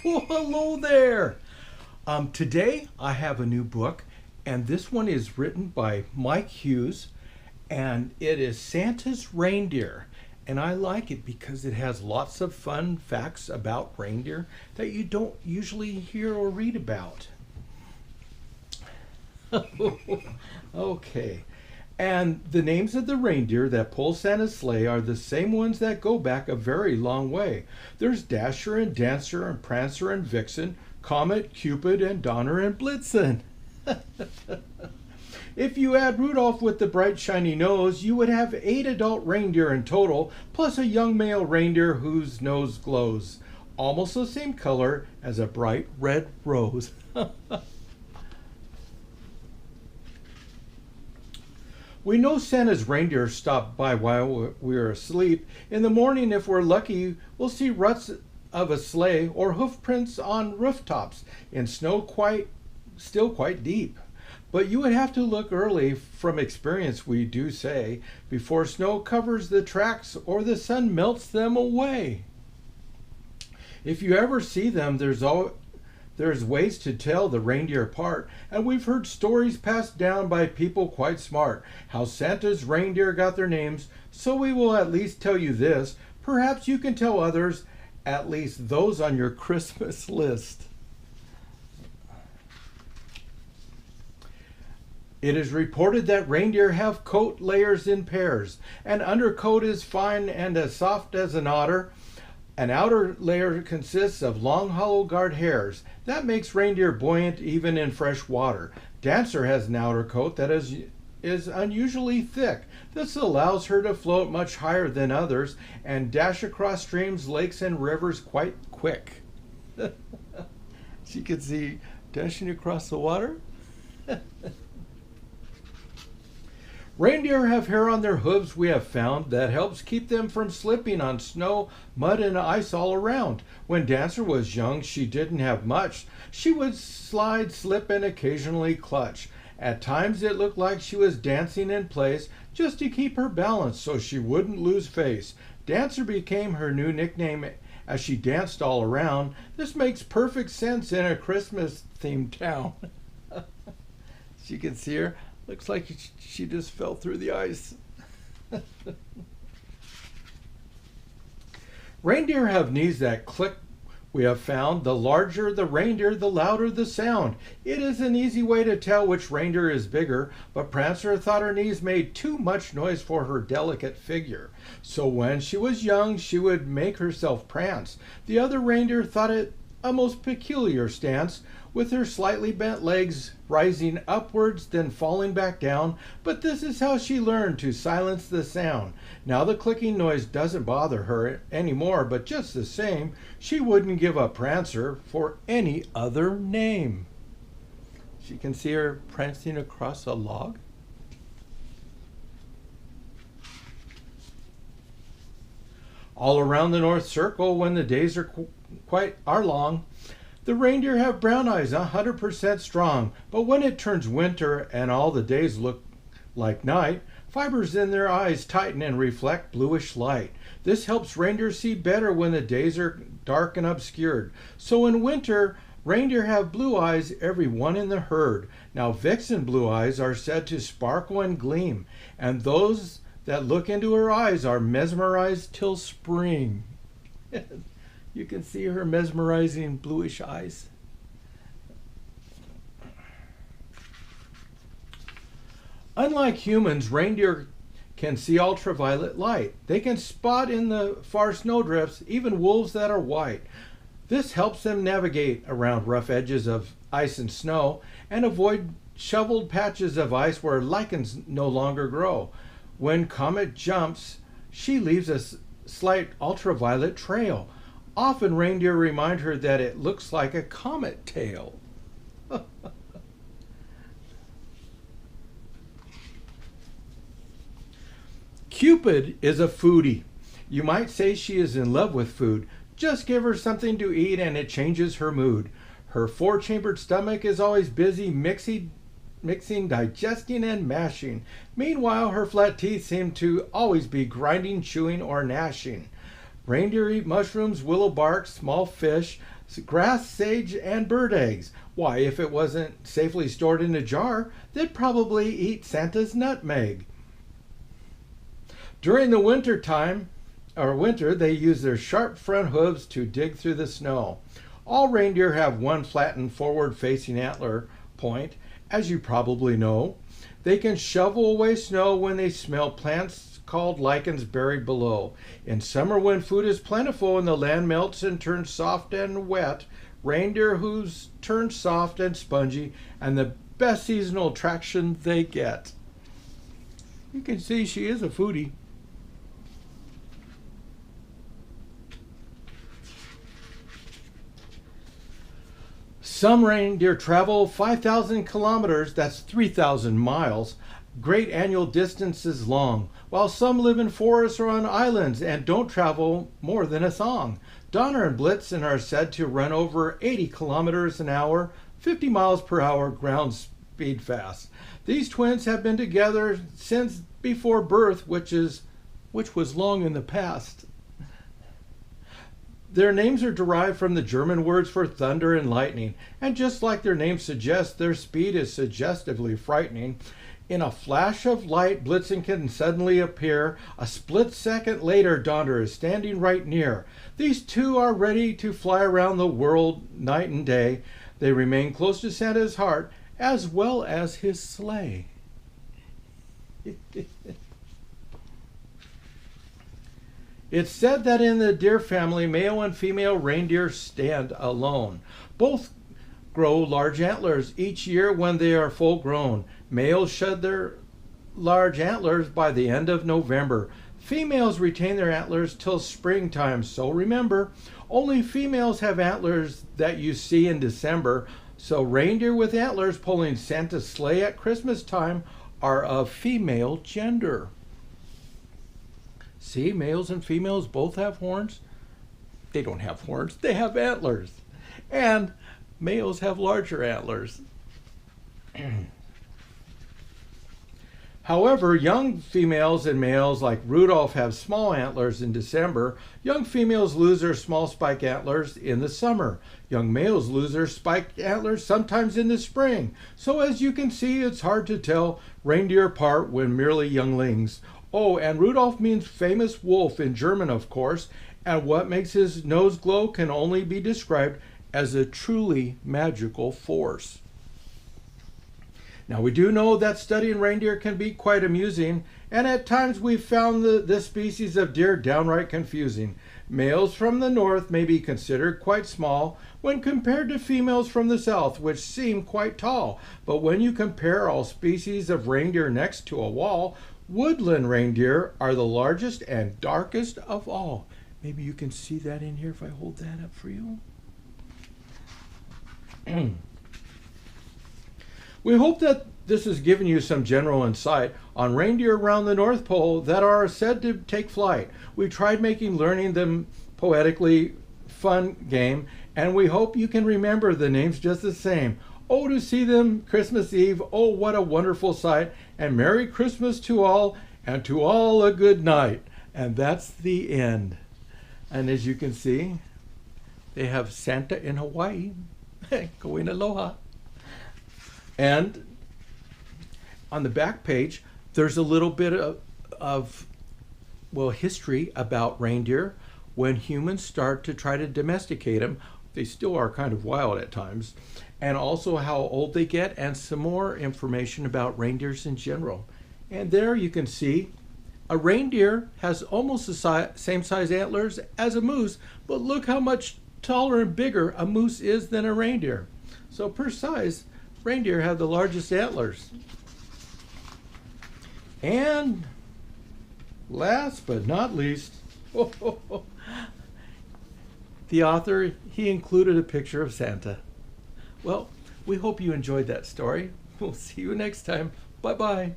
Well, hello there. Today I have a new book, and this one is written by Mike Hughes, and it is Santa's Reindeer. And I like it because it has lots of fun facts about reindeer that you don't usually hear or read about. Okay. And the names of the reindeer that pull Santa's sleigh are the same ones that go back a very long way. There's Dasher and Dancer and Prancer and Vixen, Comet, Cupid, and Donner and Blitzen. If you add Rudolph with the bright shiny nose, you would have 8 adult reindeer in total, plus a young male reindeer whose nose glows, almost the same color as a bright red rose. We know Santa's reindeer stopped by while we were asleep. In the morning, if we're lucky, we'll see ruts of a sleigh or hoof prints on rooftops in snow still quite deep. But you would have to look early, from experience we do say, before snow covers the tracks or the sun melts them away. If you ever see them, there's ways to tell the reindeer apart, and we've heard stories passed down by people quite smart, how Santa's reindeer got their names, so we will at least tell you this. Perhaps you can tell others, at least those on your Christmas list. It is reported that reindeer have coat layers in pairs. An undercoat is fine and as soft as an otter. An outer layer consists of long hollow guard hairs. That makes reindeer buoyant even in fresh water. Dancer has an outer coat that is unusually thick. This allows her to float much higher than others and dash across streams, lakes, and rivers quite quick. She could see dashing across the water. Reindeer have hair on their hooves, we have found, that helps keep them from slipping on snow, mud, and ice all around. When Dancer was young, she didn't have much. She would slide, slip, and occasionally clutch. At times it looked like she was dancing in place just to keep her balance so she wouldn't lose face. Dancer became her new nickname as she danced all around. This makes perfect sense in a Christmas-themed town. You can see her. Looks like she just fell through the ice. Reindeer have knees that click, we have found. The larger the reindeer, the louder the sound. It is an easy way to tell which reindeer is bigger, but Prancer thought her knees made too much noise for her delicate figure. So when she was young, she would make herself prance. The other reindeer thought it a most peculiar stance, with her slightly bent legs rising upwards, then falling back down, but this is how she learned to silence the sound. Now the clicking noise doesn't bother her anymore, but just the same, she wouldn't give up Prancer for any other name. She can see her prancing across a log. All around the North Circle, when the days are long, the reindeer have brown eyes, 100% strong, but when it turns winter and all the days look like night, fibers in their eyes tighten and reflect bluish light. This helps reindeer see better when the days are dark and obscured. So in winter, reindeer have blue eyes, every one in the herd. Now vixen blue eyes are said to sparkle and gleam, and those that look into her eyes are mesmerized till spring. You can see her mesmerizing bluish eyes. Unlike humans, reindeer can see ultraviolet light. They can spot in the far snowdrifts even wolves that are white. This helps them navigate around rough edges of ice and snow and avoid shoveled patches of ice where lichens no longer grow. When Comet jumps, she leaves a slight ultraviolet trail. Often reindeer remind her that it looks like a comet tail. Cupid is a foodie. You might say she is in love with food. Just give her something to eat and it changes her mood. Her 4-chambered stomach is always busy mixing, digesting, and mashing. Meanwhile, her flat teeth seem to always be grinding, chewing, or gnashing. Reindeer eat mushrooms, willow bark, small fish, grass, sage, and bird eggs. Why, if it wasn't safely stored in a jar, they'd probably eat Santa's nutmeg. During the winter, they use their sharp front hooves to dig through the snow. All reindeer have one flattened forward-facing antler point, as you probably know. They can shovel away snow when they smell plants called lichens buried below. In summer, when food is plentiful and the land melts and turns soft and wet, reindeer hooves turn soft and spongy, and the best seasonal attraction they get. You can see she is a foodie. Some reindeer travel 5,000 kilometers, that's 3,000 miles, great annual distances long, while some live in forests or on islands and don't travel more than a song. Donner and Blitzen are said to run over 80 kilometers an hour, 50 miles per hour ground speed fast. These twins have been together since before birth, which was long in the past. Their names are derived from the German words for thunder and lightning, and just like their names suggest, their speed is suggestively frightening. In a flash of light, Blitzen can suddenly appear. A split second later, Donner is standing right near. These two are ready to fly around the world night and day. They remain close to Santa's heart, as well as his sleigh. It's said that in the deer family, male and female reindeer stand alone. Both grow large antlers each year when they are full grown. Males shed their large antlers by the end of November. Females retain their antlers till springtime, so remember, only females have antlers that you see in December. So reindeer with antlers pulling Santa's sleigh at Christmas time are of female gender. See, males and females both have horns. They don't have horns, they have antlers. And males have larger antlers. However, young females and males like Rudolph have small antlers in December. Young females lose their small spike antlers in the summer. Young males lose their spike antlers sometimes in the spring. So as you can see, it's hard to tell reindeer apart when merely younglings. Oh, and Rudolph means famous wolf in German, of course, and what makes his nose glow can only be described as a truly magical force. Now, we do know that studying reindeer can be quite amusing, and at times we've found this species of deer downright confusing. Males from the north may be considered quite small when compared to females from the south, which seem quite tall. But when you compare all species of reindeer next to a wall, woodland reindeer are the largest and darkest of all. Maybe you can see that in here if I hold that up for you. We hope that this has given you some general insight on reindeer around the North Pole that are said to take flight. We tried making learning them poetically fun game, and we hope you can remember the names just the same. Oh, to see them Christmas Eve, oh, what a wonderful sight, and Merry Christmas to all, and to all a good night. And that's the end. And as you can see, they have Santa in Hawaii, going aloha. And on the back page, there's a little bit of history about reindeer. When humans start to try to domesticate them, they still are kind of wild at times, and also how old they get, and some more information about reindeers in general. And there you can see a reindeer has almost the same size antlers as a moose, but look how much taller and bigger a moose is than a reindeer. So per size, reindeer have the largest antlers. And last but not least, the author, he included a picture of Santa. Well, we hope you enjoyed that story. We'll see you next time. Bye-bye.